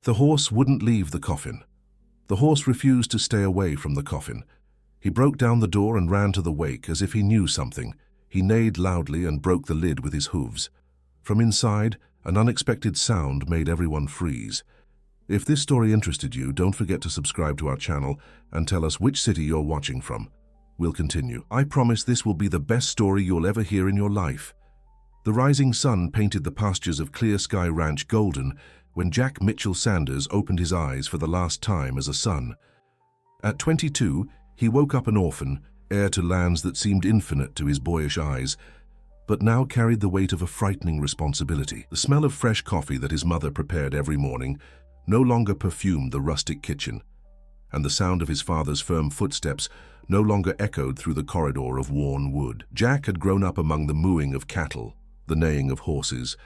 The horse wouldn't leave the coffin. The horse refused to stay away from the coffin. He broke down the door and ran to the wake as if he knew something. He neighed loudly and broke the lid with his hooves. From inside, an unexpected sound made everyone freeze. If this story interested you, don't forget to subscribe to our channel and tell us which city you're watching from. We'll continue. I promise this will be the best story you'll ever hear in your life. The rising sun painted the pastures of Clear Sky Ranch golden when Jack Mitchell Sanders opened his eyes for the last time as a son. At 22, he woke up an orphan, heir to lands that seemed infinite to his boyish eyes, but now carried the weight of a frightening responsibility. The smell of fresh coffee that his mother prepared every morning no longer perfumed the rustic kitchen, and the sound of his father's firm footsteps no longer echoed through the corridor of worn wood. Jack had grown up among the mooing of cattle, the neighing of horses,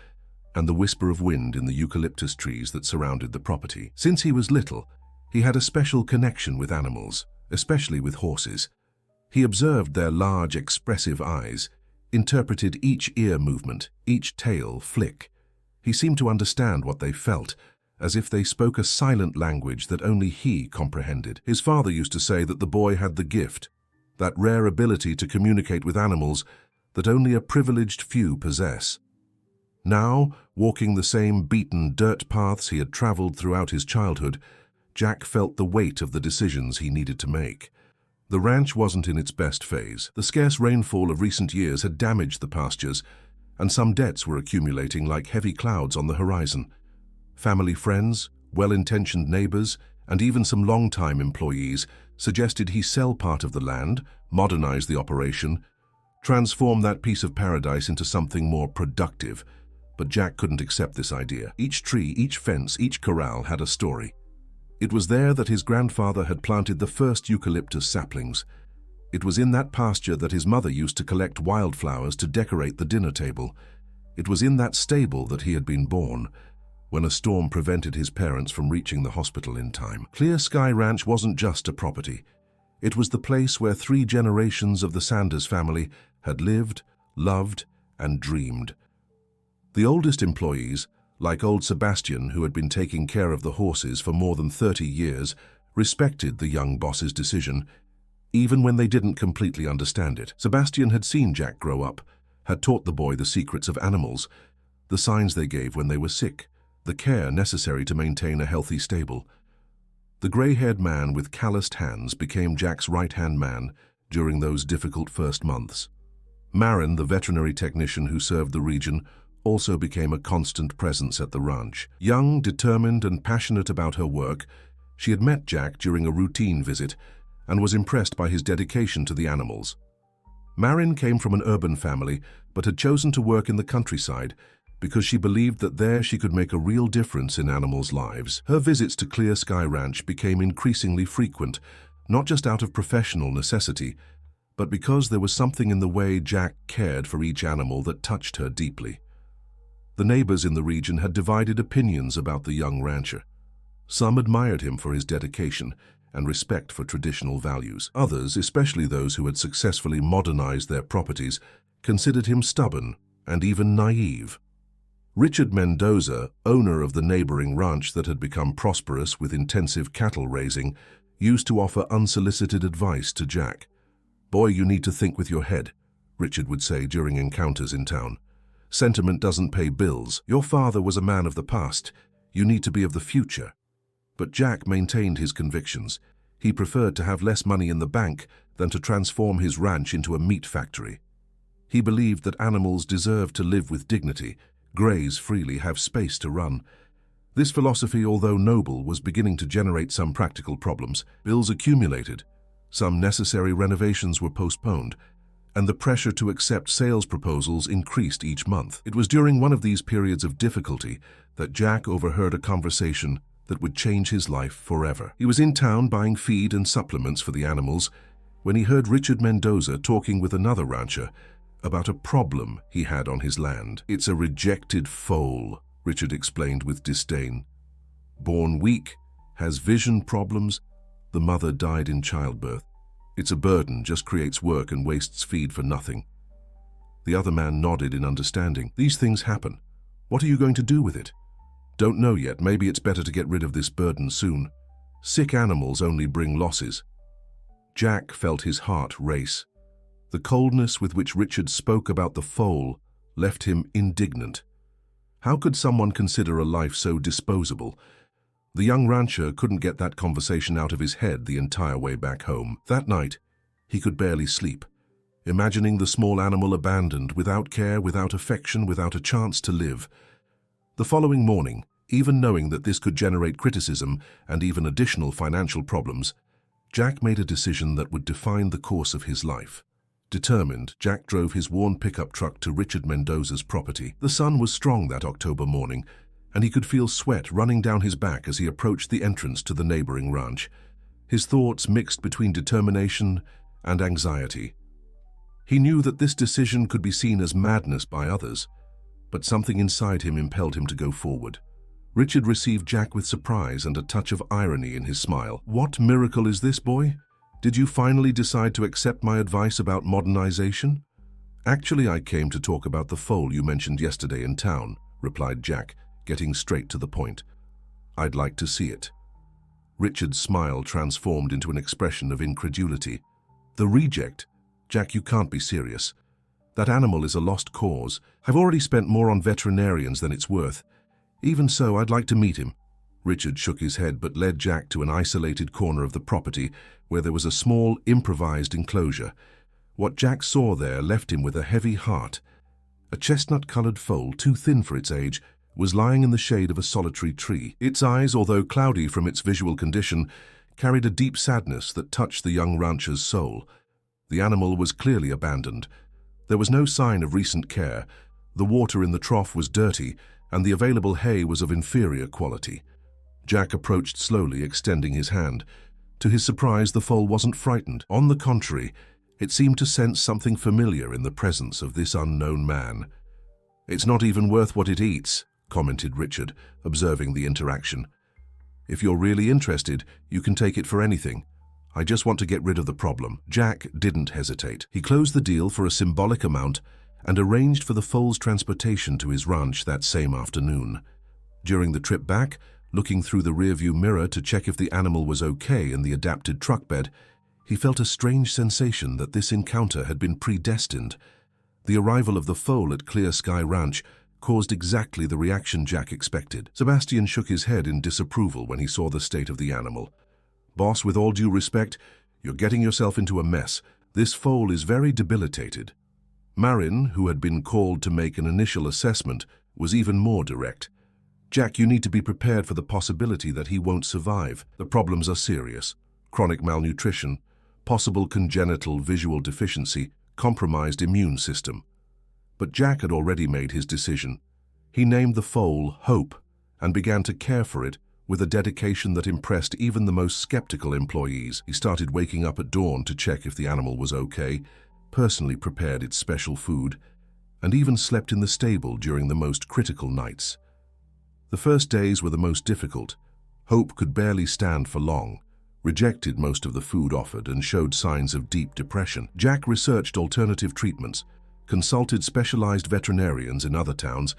and the whisper of wind in the eucalyptus trees that surrounded the property. Since he was little, he had a special connection with animals, especially with horses. He observed their large, expressive eyes, interpreted each ear movement, each tail flick. He seemed to understand what they felt, as if they spoke a silent language that only he comprehended. His father used to say that the boy had the gift, that rare ability to communicate with animals that only a privileged few possess. Now, walking the same beaten dirt paths he had traveled throughout his childhood, Jack felt the weight of the decisions he needed to make. The ranch wasn't in its best phase. The scarce rainfall of recent years had damaged the pastures, and some debts were accumulating like heavy clouds on the horizon. Family friends, well-intentioned neighbors, and even some long-time employees suggested he sell part of the land, modernize the operation, transform that piece of paradise into something more productive. But Jack couldn't accept this idea. Each tree, each fence, each corral had a story. It was there that his grandfather had planted the first eucalyptus saplings. It was in that pasture that his mother used to collect wildflowers to decorate the dinner table. It was in that stable that he had been born, when a storm prevented his parents from reaching the hospital in time. Clear Sky Ranch wasn't just a property. It was the place where 3 generations of the Sanders family had lived, loved, and dreamed. The oldest employees, like old Sebastian, who had been taking care of the horses for more than 30 years, respected the young boss's decision, even when they didn't completely understand it. Sebastian had seen Jack grow up, had taught the boy the secrets of animals, the signs they gave when they were sick, the care necessary to maintain a healthy stable. The gray-haired man with calloused hands became Jack's right-hand man during those difficult first months. Marin, the veterinary technician who served the region, also became a constant presence at the ranch. Young, determined, and passionate about her work, she had met Jack during a routine visit and was impressed by his dedication to the animals. Marin came from an urban family but had chosen to work in the countryside because she believed that there she could make a real difference in animals' lives. Her visits to Clear Sky Ranch became increasingly frequent, not just out of professional necessity, but because there was something in the way Jack cared for each animal that touched her deeply. The neighbors in the region had divided opinions about the young rancher. Some admired him for his dedication and respect for traditional values. Others, especially those who had successfully modernized their properties, considered him stubborn and even naive. Richard Mendoza, owner of the neighboring ranch that had become prosperous with intensive cattle raising, used to offer unsolicited advice to Jack. "Boy, you need to think with your head," Richard would say during encounters in town. "Sentiment doesn't pay bills. Your father was a man of the past. You need to be of the future." But Jack maintained his convictions. He preferred to have less money in the bank than to transform his ranch into a meat factory. He believed that animals deserved to live with dignity, graze freely, have space to run. This philosophy, although noble, was beginning to generate some practical problems. Bills accumulated, some necessary renovations were postponed, and the pressure to accept sales proposals increased each month. It was during one of these periods of difficulty that Jack overheard a conversation that would change his life forever. He was in town buying feed and supplements for the animals when he heard Richard Mendoza talking with another rancher about a problem he had on his land. "It's a rejected foal," Richard explained with disdain. "Born weak, has vision problems, the mother died in childbirth. It's a burden, just creates work and wastes feed for nothing." The other man nodded in understanding. "These things happen. What are you going to do with it?" Don't know yet, maybe it's better to get rid of this burden soon. Sick animals only bring losses. Jack felt his heart race. The coldness with which Richard spoke about the foal left him indignant. How could someone consider a life so disposable? The young rancher couldn't get that conversation out of his head the entire way back home. That night, he could barely sleep, imagining the small animal abandoned, without care, without affection, without a chance to live. The following morning, even knowing that this could generate criticism and even additional financial problems, Jack made a decision that would define the course of his life. Determined, Jack drove his worn pickup truck to Richard Mendoza's property. The sun was strong that October morning, and he could feel sweat running down his back as he approached the entrance to the neighboring ranch. His thoughts mixed between determination and anxiety. He knew that this decision could be seen as madness by others, but something inside him impelled him to go forward. Richard received Jack with surprise and a touch of irony in his smile. "What miracle is this, boy? Did you finally decide to accept my advice about modernization?" "Actually, I came to talk about the foal you mentioned yesterday in town," replied Jack, getting straight to the point. "I'd like to see it." Richard's smile transformed into an expression of incredulity. "The reject? Jack, you can't be serious. That animal is a lost cause. I've already spent more on veterinarians than it's worth. Even so, I'd like to meet him." Richard shook his head but led Jack to an isolated corner of the property where there was a small, improvised enclosure. What Jack saw there left him with a heavy heart. A chestnut-colored foal, too thin for its age, was lying in the shade of a solitary tree. Its eyes, although cloudy from its visual condition, carried a deep sadness that touched the young rancher's soul. The animal was clearly abandoned. There was no sign of recent care. The water in the trough was dirty, and the available hay was of inferior quality. Jack approached slowly, extending his hand. To his surprise, the foal wasn't frightened. On the contrary, it seemed to sense something familiar in the presence of this unknown man. "It's not even worth what it eats," commented Richard, observing the interaction. "If you're really interested, you can take it for anything. I just want to get rid of the problem." Jack didn't hesitate. He closed the deal for a symbolic amount and arranged for the foal's transportation to his ranch that same afternoon. During the trip back, looking through the rearview mirror to check if the animal was okay in the adapted truck bed, he felt a strange sensation that this encounter had been predestined. The arrival of the foal at Clear Sky Ranch caused exactly the reaction Jack expected. Sebastian shook his head in disapproval when he saw the state of the animal. "Boss, with all due respect, you're getting yourself into a mess. This foal is very debilitated." Marin, who had been called to make an initial assessment, was even more direct. "Jack, you need to be prepared for the possibility that he won't survive. The problems are serious. Chronic malnutrition, possible congenital visual deficiency, compromised immune system." But Jack had already made his decision. He named the foal Hope and began to care for it with a dedication that impressed even the most skeptical employees. He started waking up at dawn to check if the animal was okay, personally prepared its special food, and even slept in the stable during the most critical nights. The first days were the most difficult. Hope could barely stand for long, rejected most of the food offered, and showed signs of deep depression. Jack researched alternative treatments, consulted specialized veterinarians in other towns,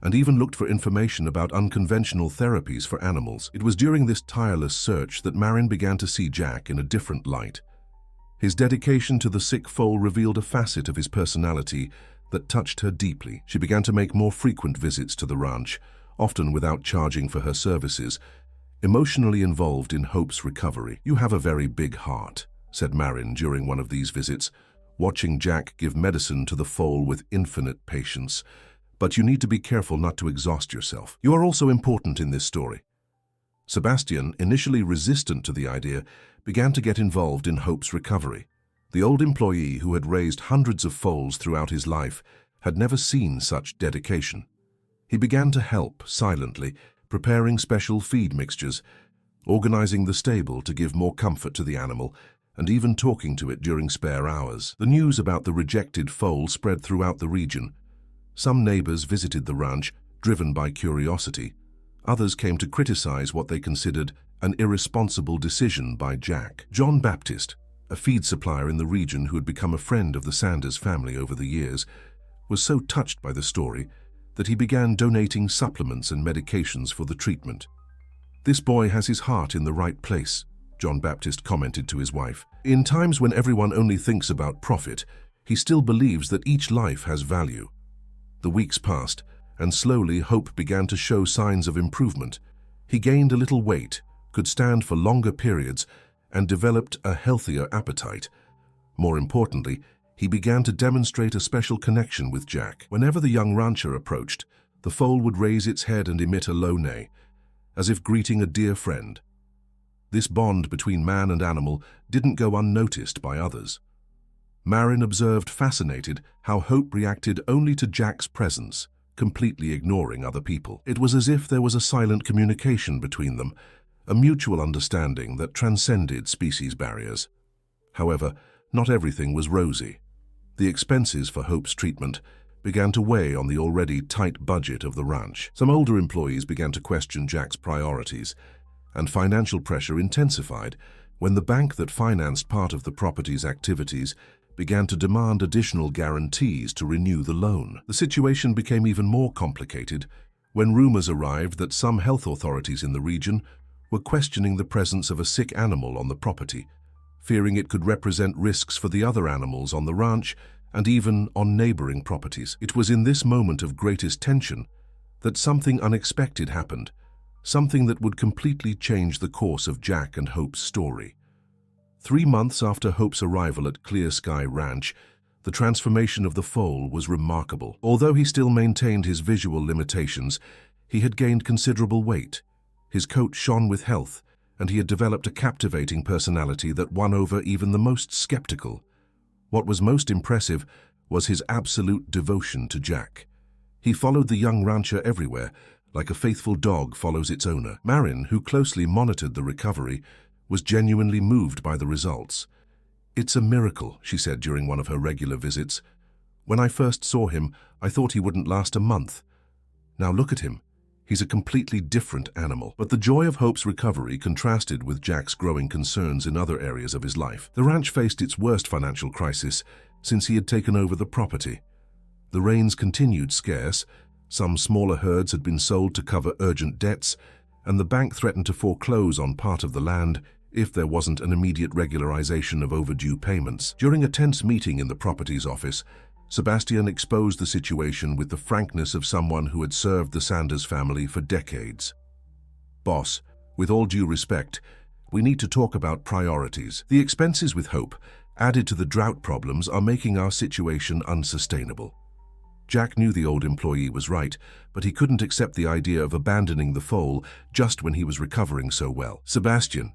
and even looked for information about unconventional therapies for animals. It was during this tireless search that Marin began to see Jack in a different light. His dedication to the sick foal revealed a facet of his personality that touched her deeply. She began to make more frequent visits to the ranch, often without charging for her services, emotionally involved in Hope's recovery. "You have a very big heart," said Marin during one of these visits, watching Jack give medicine to the foal with infinite patience. "But you need to be careful not to exhaust yourself. You are also important in this story." Sebastian, initially resistant to the idea, began to get involved in Hope's recovery. The old employee, who had raised hundreds of foals throughout his life, had never seen such dedication. He began to help, silently, preparing special feed mixtures, organizing the stable to give more comfort to the animal, and even talking to it during spare hours. The news about the rejected foal spread throughout the region. Some neighbors visited the ranch, driven by curiosity. Others came to criticize what they considered an irresponsible decision by Jack. John Baptist, a feed supplier in the region who had become a friend of the Sanders family over the years, was so touched by the story that he began donating supplements and medications for the treatment. "This boy has his heart in the right place," John Baptist commented to his wife. "In times when everyone only thinks about profit, he still believes that each life has value." The weeks passed, and slowly Hope began to show signs of improvement. He gained a little weight, could stand for longer periods, and developed a healthier appetite. More importantly, he began to demonstrate a special connection with Jack. Whenever the young rancher approached, the foal would raise its head and emit a low neigh, as if greeting a dear friend. This bond between man and animal didn't go unnoticed by others. Marin observed, fascinated, how Hope reacted only to Jack's presence, completely ignoring other people. It was as if there was a silent communication between them, a mutual understanding that transcended species barriers. However, not everything was rosy. The expenses for Hope's treatment began to weigh on the already tight budget of the ranch. Some older employees began to question Jack's priorities, and financial pressure intensified when the bank that financed part of the property's activities began to demand additional guarantees to renew the loan. The situation became even more complicated when rumors arrived that some health authorities in the region were questioning the presence of a sick animal on the property, fearing it could represent risks for the other animals on the ranch and even on neighboring properties. It was in this moment of greatest tension that something unexpected happened, something that would completely change the course of Jack and Hope's story. 3 months after Hope's arrival at Clear Sky Ranch, the transformation of the foal was remarkable. Although he still maintained his visual limitations, he had gained considerable weight. His coat shone with health, and he had developed a captivating personality that won over even the most skeptical. What was most impressive was his absolute devotion to Jack. He followed the young rancher everywhere, like a faithful dog follows its owner. Marin, who closely monitored the recovery, was genuinely moved by the results. "It's a miracle," she said during one of her regular visits. "When I first saw him, I thought he wouldn't last a month. Now look at him. He's a completely different animal." But the joy of Hope's recovery contrasted with Jack's growing concerns in other areas of his life. The ranch faced its worst financial crisis since he had taken over the property. The rains continued scarce, some smaller herds had been sold to cover urgent debts, and the bank threatened to foreclose on part of the land if there wasn't an immediate regularization of overdue payments. During a tense meeting in the property's office, Sebastian exposed the situation with the frankness of someone who had served the Sanders family for decades. "Boss, with all due respect, we need to talk about priorities. The expenses with Hope, added to the drought problems, are making our situation unsustainable." Jack knew the old employee was right, but he couldn't accept the idea of abandoning the foal just when he was recovering so well. "Sebastian,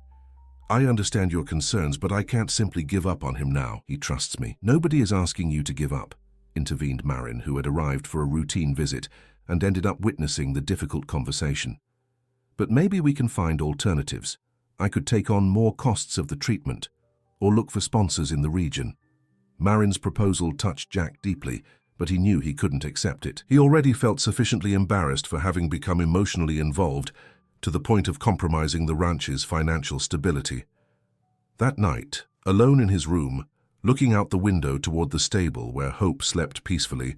I understand your concerns, but I can't simply give up on him now. He trusts me." "Nobody is asking you to give up," intervened Marin, who had arrived for a routine visit and ended up witnessing the difficult conversation. "But maybe we can find alternatives. I could take on more costs of the treatment, or look for sponsors in the region." Marin's proposal touched Jack deeply, but he knew he couldn't accept it. He already felt sufficiently embarrassed for having become emotionally involved to the point of compromising the ranch's financial stability. That night, alone in his room, looking out the window toward the stable where Hope slept peacefully,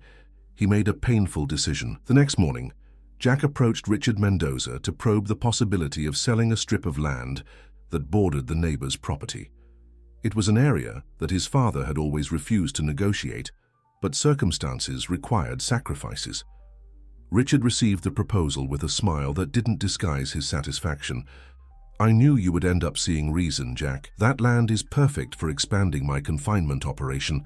he made a painful decision. The next morning, Jack approached Richard Mendoza to probe the possibility of selling a strip of land that bordered the neighbor's property. It was an area that his father had always refused to negotiate, but circumstances required sacrifices. Richard received the proposal with a smile that didn't disguise his satisfaction. "I knew you would end up seeing reason, Jack. That land is perfect for expanding my confinement operation."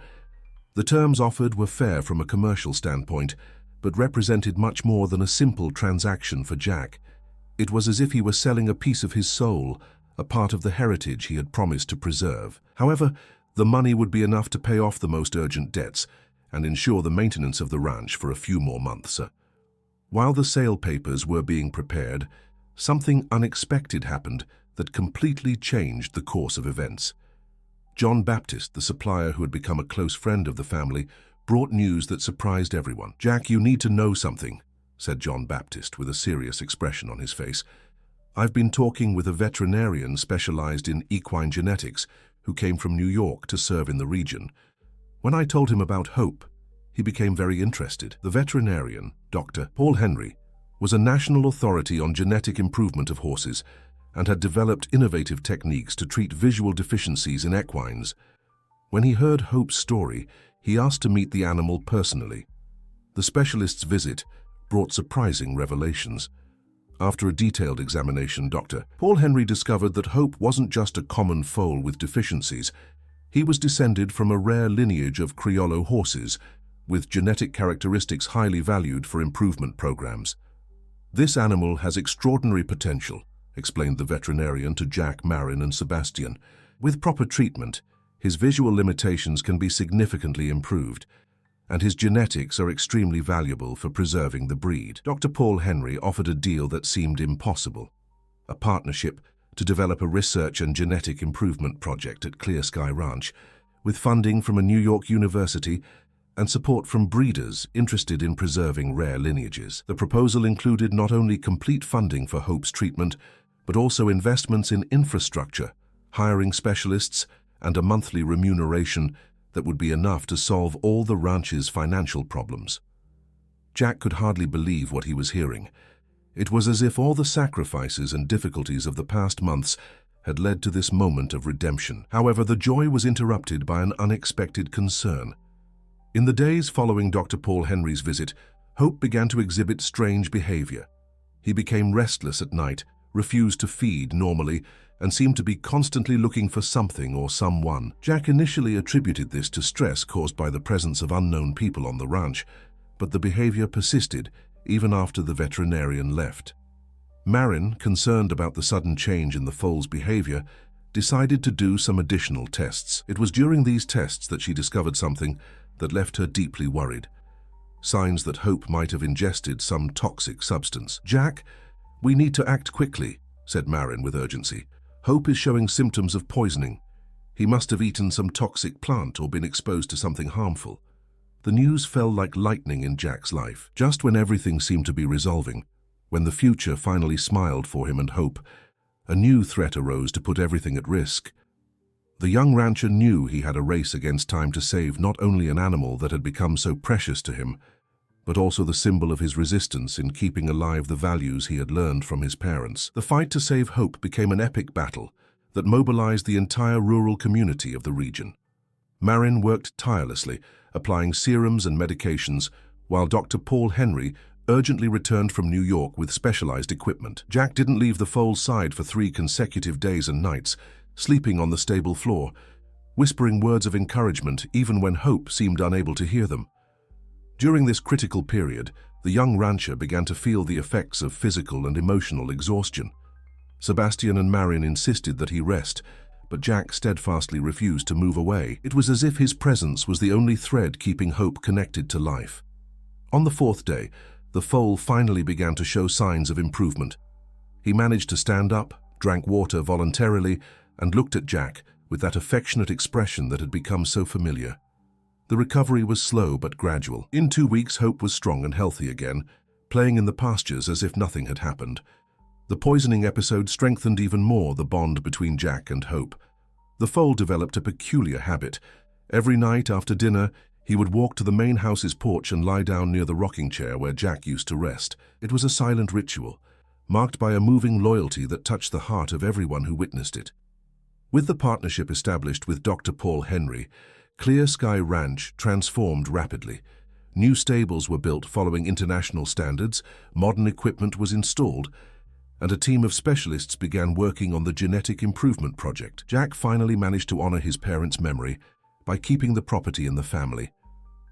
The terms offered were fair from a commercial standpoint, but represented much more than a simple transaction for Jack. It was as if he were selling a piece of his soul, a part of the heritage he had promised to preserve. However, the money would be enough to pay off the most urgent debts and ensure the maintenance of the ranch for a few more months. While the sale papers were being prepared, something unexpected happened that completely changed the course of events. John Baptist, the supplier who had become a close friend of the family, brought news that surprised everyone. "Jack, you need to know something," said John Baptist with a serious expression on his face. "I've been talking with a veterinarian specialized in equine genetics who came from New York to serve in the region. When I told him about Hope, he became very interested. The veterinarian, Dr. Paul Henry, was a national authority on genetic improvement of horses and had developed innovative techniques to treat visual deficiencies in equines. When he heard Hope's story, he asked to meet the animal personally. The specialist's visit brought surprising revelations. After a detailed examination, Dr. Paul Henry discovered that Hope wasn't just a common foal with deficiencies. He was descended from a rare lineage of Criollo horses, with genetic characteristics highly valued for improvement programs. "This animal has extraordinary potential," explained the veterinarian to Jack, Marin, and Sebastian. "With proper treatment, his visual limitations can be significantly improved, and his genetics are extremely valuable for preserving the breed." Dr. Paul Henry offered a deal that seemed impossible: a partnership to develop a research and genetic improvement project at Clear Sky Ranch, with funding from a New York university and support from breeders interested in preserving rare lineages. The proposal included not only complete funding for Hope's treatment, but also investments in infrastructure, hiring specialists, and a monthly remuneration that would be enough to solve all the ranch's financial problems. Jack could hardly believe what he was hearing. It was as if all the sacrifices and difficulties of the past months had led to this moment of redemption. However, the joy was interrupted by an unexpected concern. In the days following Dr. Paul Henry's visit, Hope began to exhibit strange behavior. He became restless at night, refused to feed normally, and seemed to be constantly looking for something or someone. Jack initially attributed this to stress caused by the presence of unknown people on the ranch, but the behavior persisted even after the veterinarian left. Marin, concerned about the sudden change in the foal's behavior, decided to do some additional tests. It was during these tests that she discovered something that left her deeply worried. Signs that Hope might have ingested some toxic substance. "Jack, we need to act quickly," said Marin with urgency. "Hope is showing symptoms of poisoning. He must have eaten some toxic plant or been exposed to something harmful." The news fell like lightning in Jack's life. Just when everything seemed to be resolving, when the future finally smiled for him and Hope, a new threat arose to put everything at risk. The young rancher knew he had a race against time to save not only an animal that had become so precious to him, but also the symbol of his resistance in keeping alive the values he had learned from his parents. The fight to save Hope became an epic battle that mobilized the entire rural community of the region. Marin worked tirelessly, applying serums and medications, while Dr. Paul Henry urgently returned from New York with specialized equipment. Jack didn't leave the foal's side for 3 consecutive days and nights, sleeping on the stable floor, whispering words of encouragement even when Hope seemed unable to hear them. During this critical period, the young rancher began to feel the effects of physical and emotional exhaustion. Sebastian and Marin insisted that he rest, but Jack steadfastly refused to move away. It was as if his presence was the only thread keeping Hope connected to life. On the 4th day, the foal finally began to show signs of improvement. He managed to stand up, drank water voluntarily, and looked at Jack with that affectionate expression that had become so familiar. The recovery was slow but gradual. In 2 weeks, Hope was strong and healthy again, playing in the pastures as if nothing had happened. The poisoning episode strengthened even more the bond between Jack and Hope. The foal developed a peculiar habit. Every night after dinner, he would walk to the main house's porch and lie down near the rocking chair where Jack used to rest. It was a silent ritual, marked by a moving loyalty that touched the heart of everyone who witnessed it. With the partnership established with Dr. Paul Henry, Clear Sky Ranch transformed rapidly. New stables were built following international standards, modern equipment was installed, and a team of specialists began working on the genetic improvement project. Jack finally managed to honor his parents' memory by keeping the property in the family,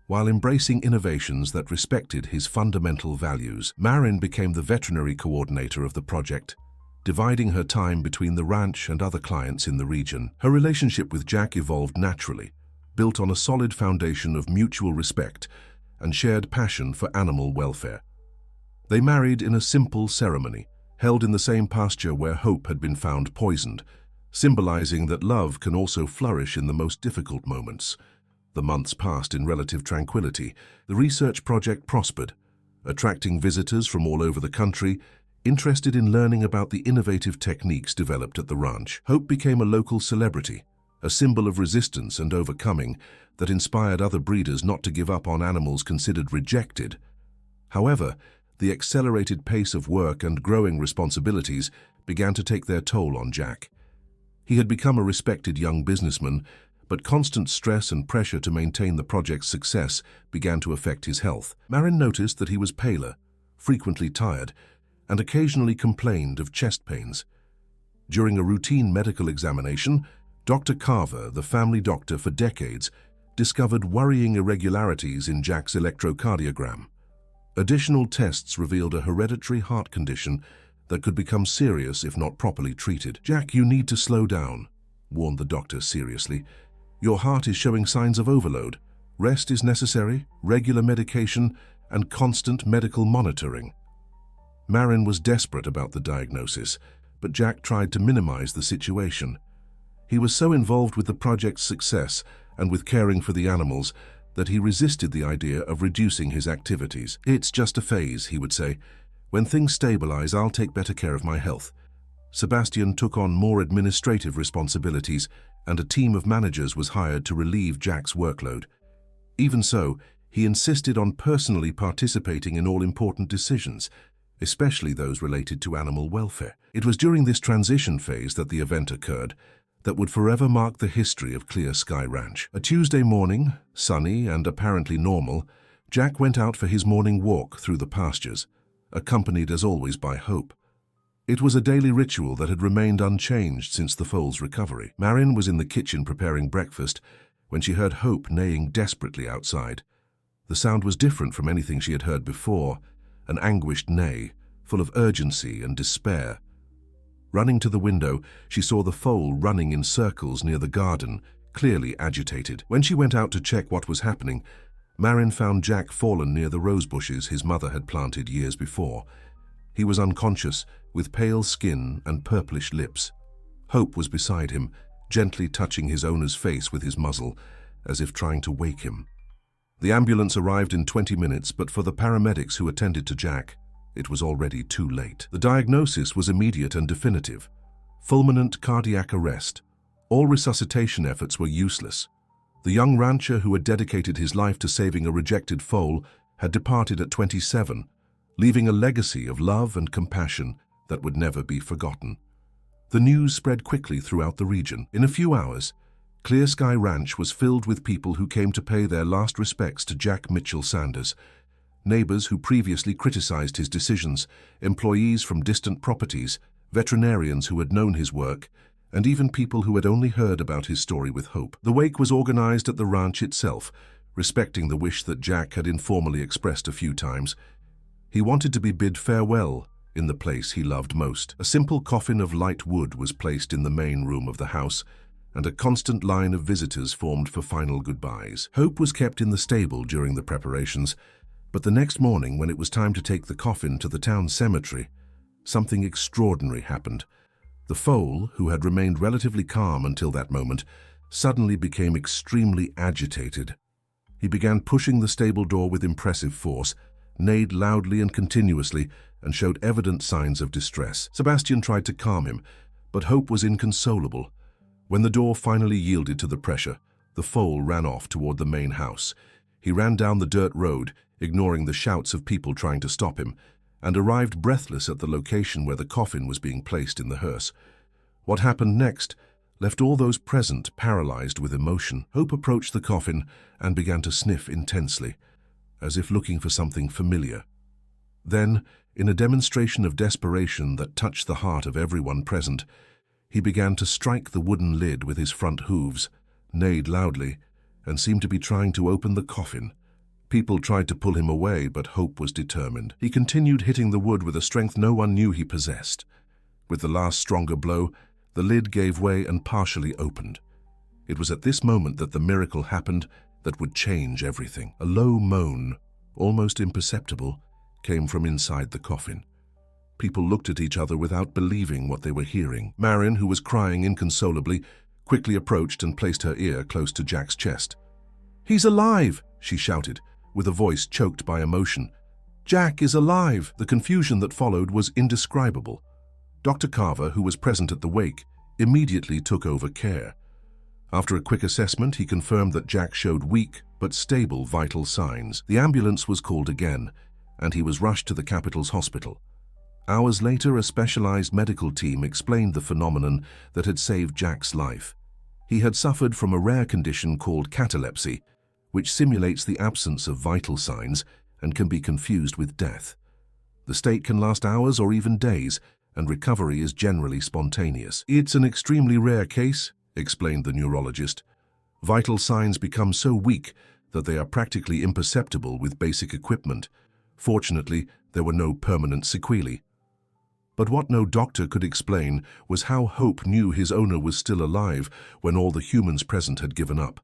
while embracing innovations that respected his fundamental values. Marin became the veterinary coordinator of the project, dividing her time between the ranch and other clients in the region. Her relationship with Jack evolved naturally, built on a solid foundation of mutual respect and shared passion for animal welfare. They married in a simple ceremony, held in the same pasture where Hope had been found poisoned, symbolizing that love can also flourish in the most difficult moments. The months passed in relative tranquility. The research project prospered, attracting visitors from all over the country, interested in learning about the innovative techniques developed at the ranch. Hope became a local celebrity, a symbol of resistance and overcoming that inspired other breeders not to give up on animals considered rejected. However, the accelerated pace of work and growing responsibilities began to take their toll on Jack. He had become a respected young businessman, but constant stress and pressure to maintain the project's success began to affect his health. Marin noticed that he was paler, frequently tired, and occasionally complained of chest pains. During a routine medical examination, Dr. Carver, the family doctor for decades, discovered worrying irregularities in Jack's electrocardiogram. Additional tests revealed a hereditary heart condition that could become serious if not properly treated. "Jack, you need to slow down," warned the doctor seriously. "Your heart is showing signs of overload. Rest is necessary, regular medication, and constant medical monitoring." Marin was desperate about the diagnosis, but Jack tried to minimize the situation. He was so involved with the project's success and with caring for the animals that he resisted the idea of reducing his activities. "It's just a phase," he would say. "When things stabilize, I'll take better care of my health." Sebastian took on more administrative responsibilities, and a team of managers was hired to relieve Jack's workload. Even so, he insisted on personally participating in all important decisions, especially those related to animal welfare. It was during this transition phase that the event occurred that would forever mark the history of Clear Sky Ranch. A Tuesday morning, sunny and apparently normal, Jack went out for his morning walk through the pastures, accompanied as always by Hope. It was a daily ritual that had remained unchanged since the foal's recovery. Marin was in the kitchen preparing breakfast when she heard Hope neighing desperately outside. The sound was different from anything she had heard before, an anguished neigh, full of urgency and despair. Running to the window, she saw the foal running in circles near the garden, clearly agitated. When she went out to check what was happening, Marin found Jack fallen near the rose bushes his mother had planted years before. He was unconscious, with pale skin and purplish lips. Hope was beside him, gently touching his owner's face with his muzzle, as if trying to wake him. The ambulance arrived in 20 minutes, but for the paramedics who attended to Jack, it was already too late. The diagnosis was immediate and definitive: fulminant cardiac arrest. All resuscitation efforts were useless. The young rancher who had dedicated his life to saving a rejected foal had departed at 27, leaving a legacy of love and compassion that would never be forgotten. The news spread quickly throughout the region. In a few hours, Clear Sky Ranch was filled with people who came to pay their last respects to Jack Mitchell Sanders. Neighbors who previously criticized his decisions, employees from distant properties, veterinarians who had known his work, and even people who had only heard about his story with Hope. The wake was organized at the ranch itself, respecting the wish that Jack had informally expressed a few times. He wanted to be bid farewell in the place he loved most. A simple coffin of light wood was placed in the main room of the house, and a constant line of visitors formed for final goodbyes. Hope was kept in the stable during the preparations, but the next morning, when it was time to take the coffin to the town cemetery, something extraordinary happened. The foal, who had remained relatively calm until that moment, suddenly became extremely agitated. He began pushing the stable door with impressive force, neighed loudly and continuously, and showed evident signs of distress. Sebastian tried to calm him, but Hope was inconsolable. When the door finally yielded to the pressure, the foal ran off toward the main house. He ran down the dirt road, ignoring the shouts of people trying to stop him, and arrived breathless at the location where the coffin was being placed in the hearse. What happened next left all those present paralyzed with emotion. Hope approached the coffin and began to sniff intensely, as if looking for something familiar. Then, in a demonstration of desperation that touched the heart of everyone present, he began to strike the wooden lid with his front hooves, neighed loudly, and seemed to be trying to open the coffin. People tried to pull him away, but Hope was determined. He continued hitting the wood with a strength no one knew he possessed. With the last stronger blow, the lid gave way and partially opened. It was at this moment that the miracle happened that would change everything. A low moan, almost imperceptible, came from inside the coffin. People looked at each other without believing what they were hearing. Marin, who was crying inconsolably, quickly approached and placed her ear close to Jack's chest. "He's alive!" she shouted, with a voice choked by emotion. "Jack is alive!" The confusion that followed was indescribable. Dr. Carver, who was present at the wake, immediately took over care. After a quick assessment, he confirmed that Jack showed weak but stable vital signs. The ambulance was called again, and he was rushed to the capital's hospital. Hours later, a specialized medical team explained the phenomenon that had saved Jack's life. He had suffered from a rare condition called catalepsy, which simulates the absence of vital signs and can be confused with death. The state can last hours or even days, and recovery is generally spontaneous. "It's an extremely rare case," explained the neurologist. "Vital signs become so weak that they are practically imperceptible with basic equipment. Fortunately, there were no permanent sequelae." But what no doctor could explain was how Hope knew his owner was still alive when all the humans present had given up.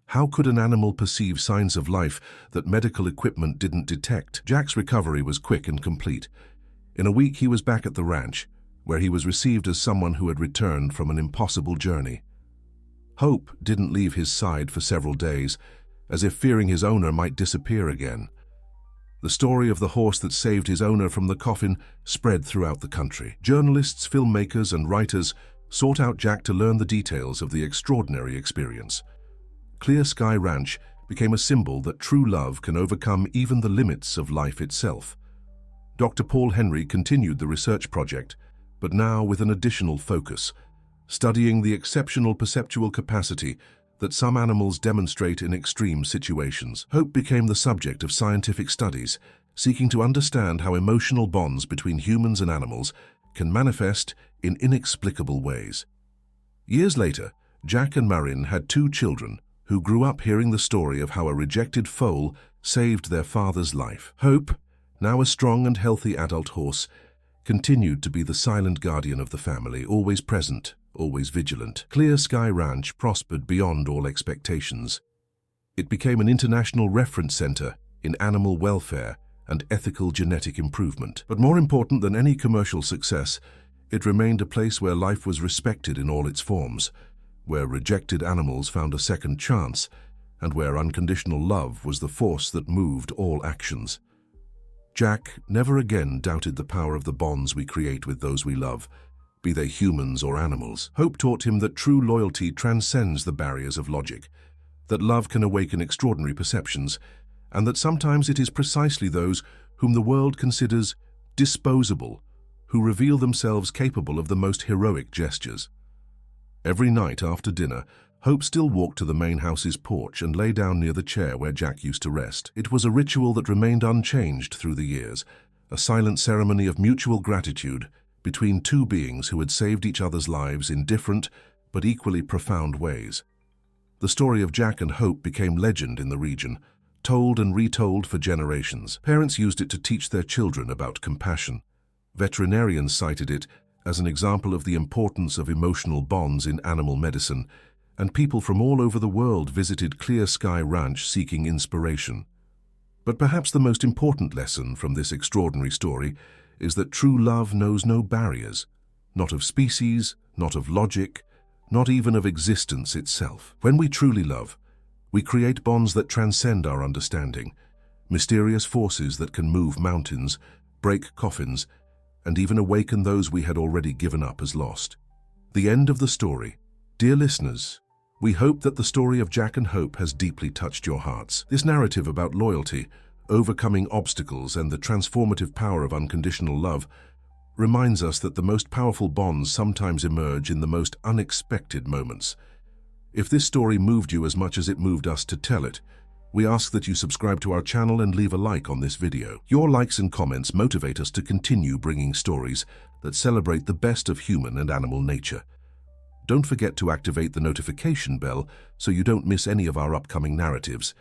How could an animal perceive signs of life that medical equipment didn't detect? Jack's recovery was quick and complete. In a week, he was back at the ranch, where he was received as someone who had returned from an impossible journey. Hope didn't leave his side for several days, as if fearing his owner might disappear again. The story of the horse that saved his owner from the coffin spread throughout the country. Journalists, filmmakers, and writers sought out Jack to learn the details of the extraordinary experience. Clear Sky Ranch became a symbol that true love can overcome even the limits of life itself. Dr. Paul Henry continued the research project, but now with an additional focus, studying the exceptional perceptual capacity that some animals demonstrate in extreme situations. Hope became the subject of scientific studies, seeking to understand how emotional bonds between humans and animals can manifest in inexplicable ways. Years later, Jack and Marin had 2 children who grew up hearing the story of how a rejected foal saved their father's life. Hope, now a strong and healthy adult horse, continued to be the silent guardian of the family, always present, always vigilant. Clear Sky Ranch prospered beyond all expectations. It became an international reference center in animal welfare and ethical genetic improvement. But more important than any commercial success, it remained a place where life was respected in all its forms, where rejected animals found a second chance, and where unconditional love was the force that moved all actions. Jack never again doubted the power of the bonds we create with those we love, be they humans or animals. Hope taught him that true loyalty transcends the barriers of logic, that love can awaken extraordinary perceptions, and that sometimes it is precisely those whom the world considers disposable who reveal themselves capable of the most heroic gestures. Every night after dinner, Hope still walked to the main house's porch and lay down near the chair where Jack used to rest. It was a ritual that remained unchanged through the years, a silent ceremony of mutual gratitude between 2 beings who had saved each other's lives in different but equally profound ways. The story of Jack and Hope became legend in the region, told and retold for generations. Parents used it to teach their children about compassion. Veterinarians cited it as an example of the importance of emotional bonds in animal medicine, and people from all over the world visited Clear Sky Ranch seeking inspiration. But perhaps the most important lesson from this extraordinary story is that true love knows no barriers, not of species, not of logic, not even of existence itself. When we truly love, we create bonds that transcend our understanding, mysterious forces that can move mountains, break coffins, and even awaken those we had already given up as lost. The end of the story. Dear listeners, we hope that the story of Jack and Hope has deeply touched your hearts. This narrative about loyalty, overcoming obstacles, and the transformative power of unconditional love reminds us that the most powerful bonds sometimes emerge in the most unexpected moments. If this story moved you as much as it moved us to tell it, we ask that you subscribe to our channel and leave a like on this video. Your likes and comments motivate us to continue bringing stories that celebrate the best of human and animal nature. Don't forget to activate the notification bell so you don't miss any of our upcoming narratives.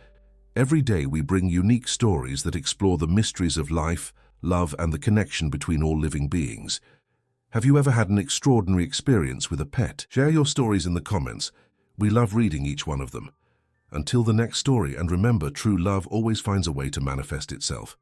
Every day we bring unique stories that explore the mysteries of life, love, and the connection between all living beings. Have you ever had an extraordinary experience with a pet? Share your stories in the comments. We love reading each one of them. Until the next story, and remember, true love always finds a way to manifest itself.